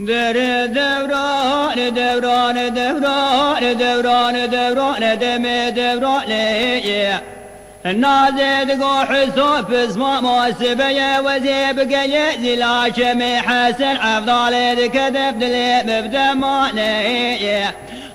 در دوران دوران دوران دوران دوران دم دوران نازد قو حسوب اسمه محاسبه وزيب قيد زلاش حسن افضل كذب دلي بدمانه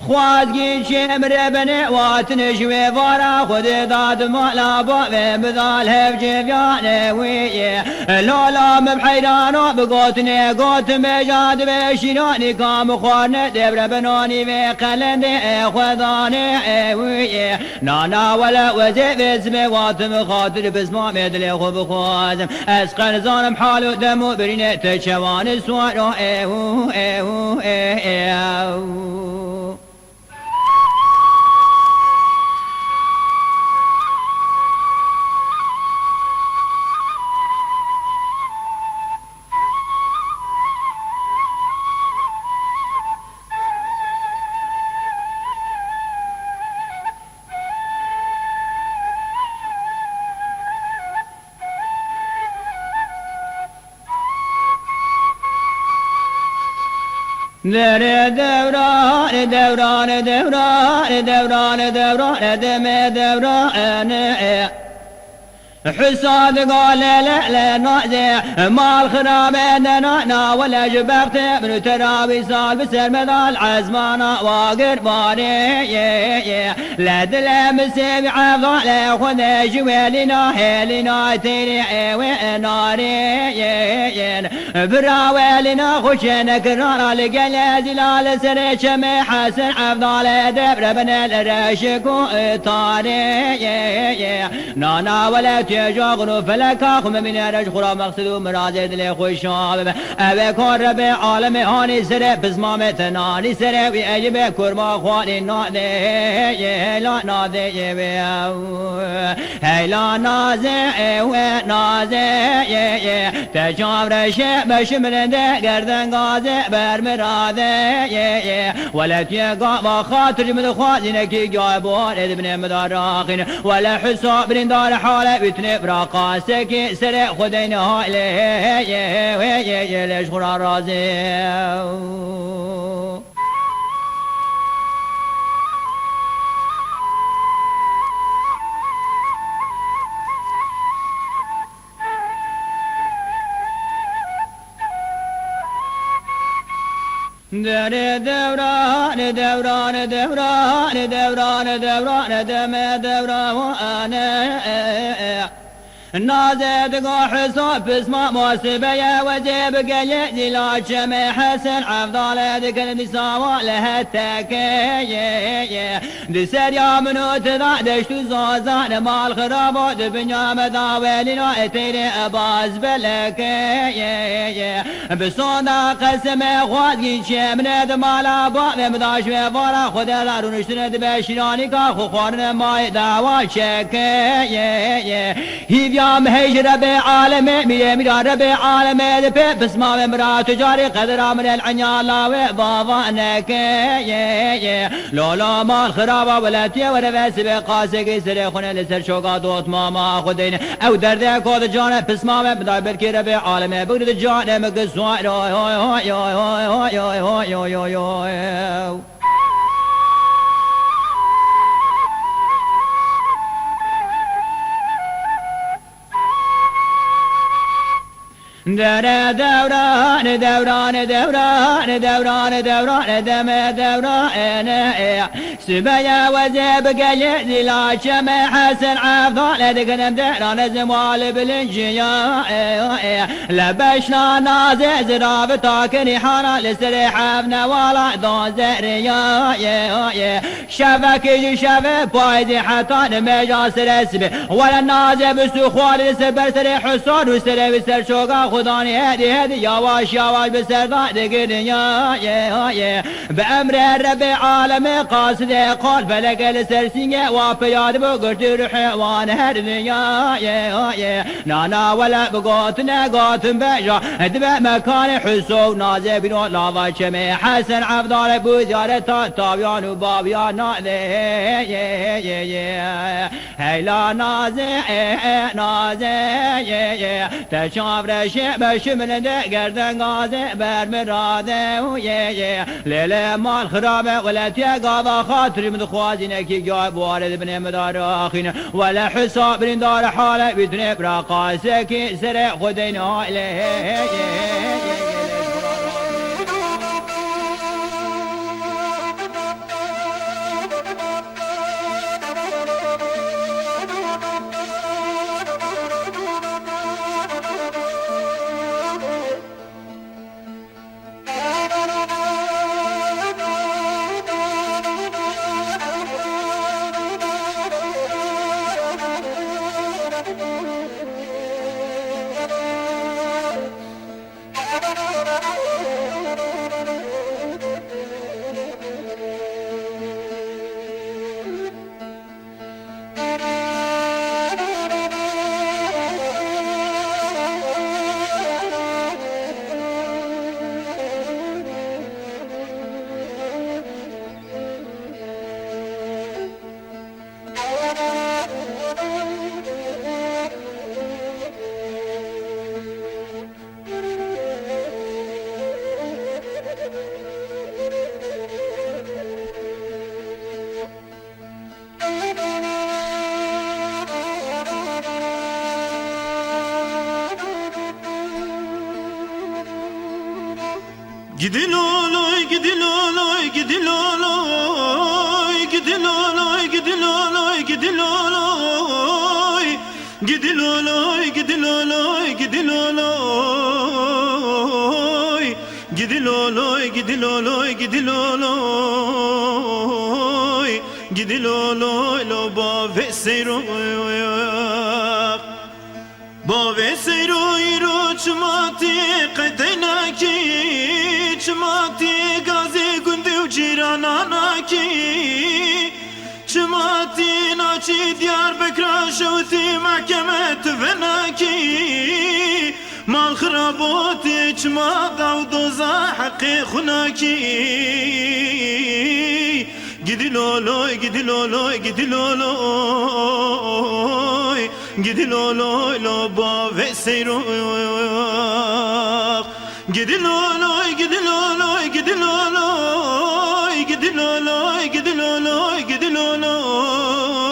خوازقين شمر بني واتنشوي فارا خد داد مالا بوفي بذال هفجف يانوي لولا مبحيرانو بقوتني قوت مجاد بشينوني كام خوارن دبر بنوني بقلندي خوضاني وي نانا ولا وزيب اسمي واتم خاطر بسمع مدلي خو بخوازم اسقل ظالم حالو دمو برينه تشوان سوارو ايهو ايهو ايهو در دوران دوران دوران دوران دوران دم دوران حساد قال لا لا نازع مال خراب عندنا ولا جبرت من ترابي صال بسر مدال عزمانا واقر باري لا دلم سبع ضال خذ جوالنا هلنا تيري وناري براولنا خشنا كرار لقل زلال سر شم حسن افضل دبر بن الرشق طاري نانا ولا جاغنو فلكا خم من رج خرا مقصد مرازد لي خوشاب ابي كور رب عالم هاني سر بزمام تناني سر وي اجب كرما خواني نادي لا نادي هي لا نازي ونازي تجاور شبش من گردن غازي بر مراده ولا تيقا خاطر من خوازنك جايبون ابن مدارخين ولا حساب من دار حاله براقا سكي سرع خدينا إليه ليش خرا رازي در دوران دوران دوران دوران دوران دم دوران نازد قو حسوب اسمه محاسبه وزيب قيد زلاش حسن افضل ذكر بساوى لها التكي دسر يا منو تذادشت زازان مال خرابات بنيا مداولنا اتيري اباز بلكي بصونا قسم خوازقين شمند مالا باب مداش بفارا خود دارون اشتند بشيراني كاخو خوارن ماي دعوى شكي هيفيام هيج رب عالم ميرا رب عالم بس ما مرا تجاري قدر من العنيالا وبابا نكي لولا مال خرابه ولا تي ولا بس بقاسك سر خن لسر شوقا دوت ماما خدين او درد كود جان بس ما بدا بركي رب عالم بغد جان مقصوا در دوران دوران دوران دوران دوران دم دوران سبيا وزيب قيد زلاش حسن افضل دقنم دران زمال بالانجيا لبشنا نازع زراب تاكني حانا لسرحفنا ولا دوزريا شفك شفك بايدي حتى نمجا سرسبي ولا نازع بسخوال لسبر سر حصان وسر بسر شوقا خداني هدي يواش يواش بسر ضاد قرنيا بأمر رب عالم قاصد ده قال فلك السرسينة وفياد بقرد حيوان هر دنيا نانا ولا بقاتنا قاتم بجا دبا مكان حسو نازي بنو لاضا شمي حسن عفضال بوزارة تابيان وبابيان نازي هيلا نازي نازي تشاف رشي بشمل ده قردن غازي برمراده ليلة مال خرابة ولا تيقاضا خاطر من خوازينك جايب وارد بن مدار آخين ولا حساب من دار حالة بيتني براقاسك سرع خدينا إليه Gidin oloy, gidin oloy, gidin oloy, gidin oloy, gidin oloy, gidin oloy, gidin oloy, gidin oloy, gidin oloy, gidin oloy, gidin oloy, gidin oloy, gidin oloy, lo ba vesero, ba vesero iro çmati qedenaki. Çmati gazi gündü ciranana ki Çmati naçi Diyarbakır şevti mahkeme tüvena ki Mal xraboti çma davdoza hakkı khuna ki Gidil oloy, gidil oloy, gidil oloy Gidil oloy lo ba ve seyroy Gidil oloy, gidil oloy, gidil oloy, gidil oloy, gidil oloy, gidil oloy,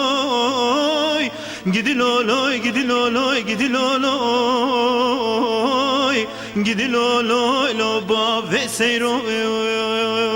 gidil oloy, gidil oloy, gidil oloy, gidil oloy, lo ba ve seyroy.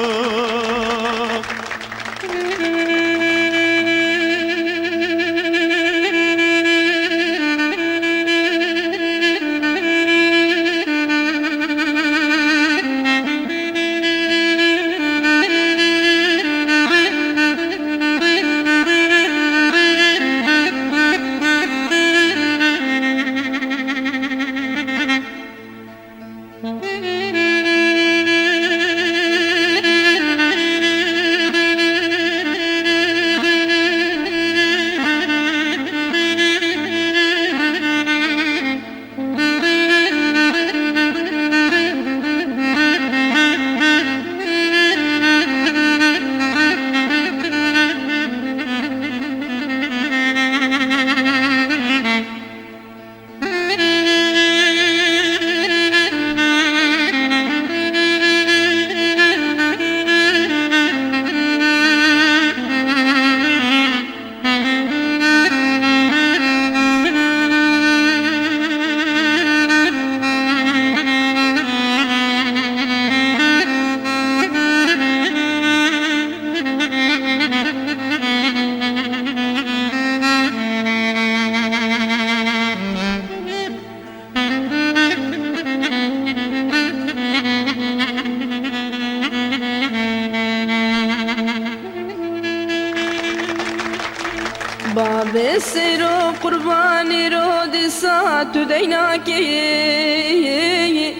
باب سرو قربانی رو دسا تو دینا کی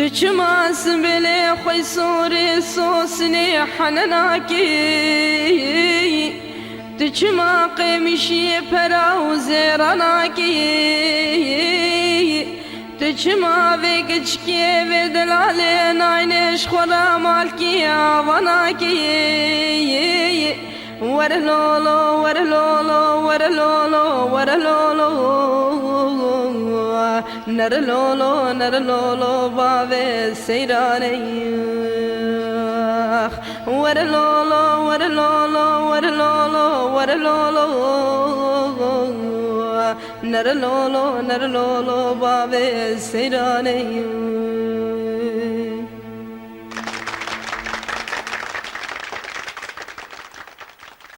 تچماس بله خوی سوری سوسنی حنناکی تچما قمیشی پراو زیراناکی تچما وگچکی و دلاله ناینش خورا مالکی آواناکی ورلولو ورلولو ورلولو ورلولو نرلولو نرلولو بابه سیرانه ورلولو ورلولو ورلولو ورلولو نرلولو نرلولو بابه سیرانه